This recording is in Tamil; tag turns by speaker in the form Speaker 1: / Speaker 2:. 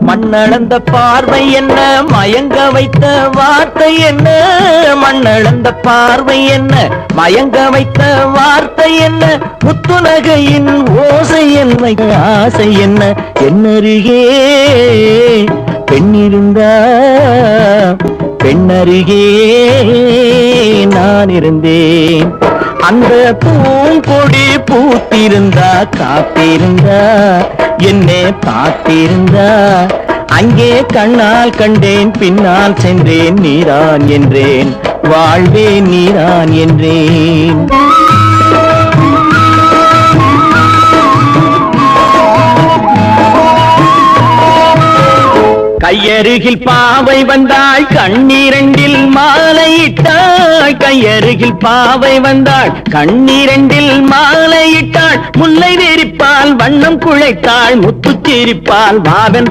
Speaker 1: மண்ணளந்த பார்வை என்ன, மயங்க வைத்த வார்த்தை என்ன? மண்ணளந்த பார்வை என்ன, மயங்க வைத்த வார்த்தை என்ன? முத்துநகையின் ஓசை என்ன, ஆசை என்ன? என்னருகே பெண்ணிருந்தா, பெண்ணருகே நான் இருந்தேன். அந்த பூங்கொடி பூத்திருந்தா, காத்திருந்தா, என்னை பார்த்திருந்தா, அங்கே கண்ணால் கண்டேன், பின்னால் சென்றேன், நீரான் என்றேன், வாழ்வேன் நீரான் என்றேன். கையருகில் பாவை வந்தாள், கண்ணீரண்டில் மாலையிட்டாள். கையருகில் பாவை வந்தாள், கண்ணீரண்டில் மாலையிட்டாள். முல்லை வெறிப்பால் வண்ணம் குழைத்தாள், முத்து சிரிப்பால் வாவன்